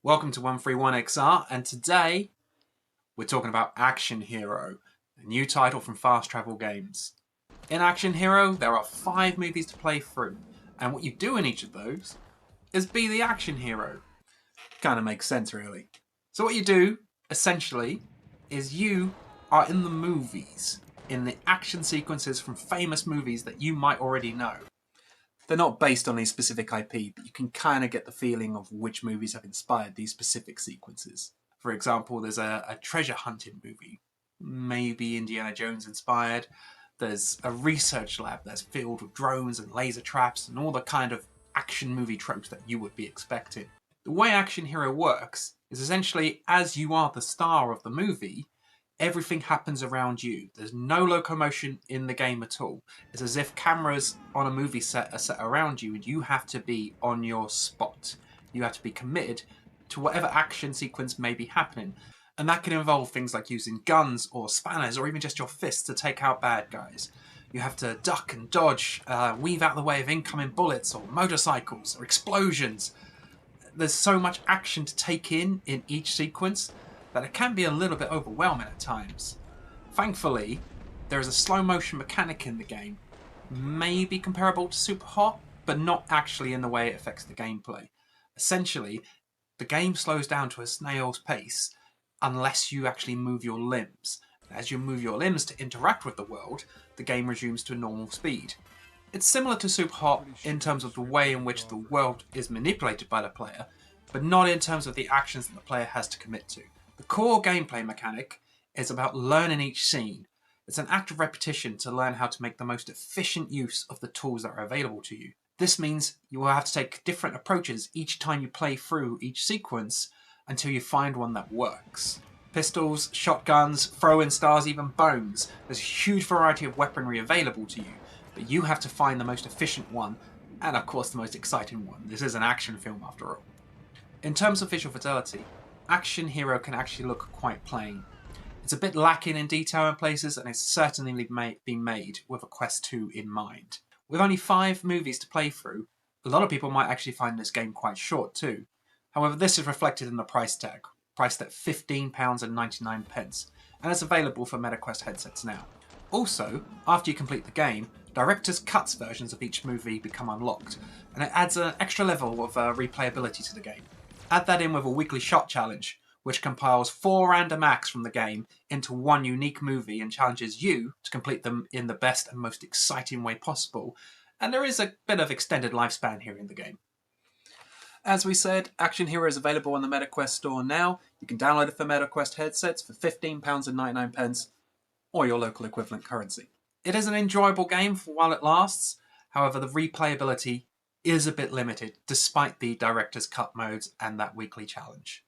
Welcome to 131XR, and today we're talking about Action Hero, a new title from Fast Travel Games. In Action Hero, there are 5 movies to play through, and what you do in each of those is be the action hero. Kind of makes sense, really. So what you do, essentially, is you are in the movies, in the action sequences from famous movies that you might already know. They're not based on any specific IP, but you can kind of get the feeling of which movies have inspired these specific sequences. For example, there's a treasure hunting movie, maybe Indiana Jones inspired. There's a research lab that's filled with drones and laser traps and all the kind of action movie tropes that you would be expecting. The way Action Hero works is essentially as you are the star of the movie, everything happens around you. There's no locomotion in the game at all. It's as if cameras on a movie set are set around you and you have to be on your spot. You have to be committed to whatever action sequence may be happening. And that can involve things like using guns or spanners or even just your fists to take out bad guys. You have to duck and dodge, weave out the way of incoming bullets or motorcycles or explosions. There's so much action to take in each sequence that it can be a little bit overwhelming at times. Thankfully, there is a slow motion mechanic in the game, maybe comparable to Super Hot, but not actually in the way it affects the gameplay. Essentially, the game slows down to a snail's pace unless you actually move your limbs. As you move your limbs to interact with the world, the game resumes to normal speed. It's similar to Super Hot in terms of the way in which the world is manipulated by the player, but not in terms of the actions that the player has to commit to. The core gameplay mechanic is about learning each scene. It's an act of repetition to learn how to make the most efficient use of the tools that are available to you. This means you will have to take different approaches each time you play through each sequence until you find one that works. Pistols, shotguns, throw-in stars, even bones. There's a huge variety of weaponry available to you, but you have to find the most efficient one, and of course the most exciting one. This is an action film after all. In terms of visual fidelity, Action Hero can actually look quite plain. It's a bit lacking in detail in places, and it's certainly been made with a Quest 2 in mind. With only 5 movies to play through, a lot of people might actually find this game quite short too. However, this is reflected in the price tag, priced at £15.99, and it's available for MetaQuest headsets now. Also, after you complete the game, Director's Cuts versions of each movie become unlocked, and it adds an extra level of replayability to the game. Add that in with a weekly shot challenge, which compiles 4 random acts from the game into one unique movie and challenges you to complete them in the best and most exciting way possible, and there is a bit of extended lifespan here in the game. As we said, Action Hero is available on the MetaQuest store now. You can download it for MetaQuest headsets for £15.99 or your local equivalent currency. It is an enjoyable game for while it lasts, however the replayability is a bit limited despite the Director's Cut modes and that weekly challenge.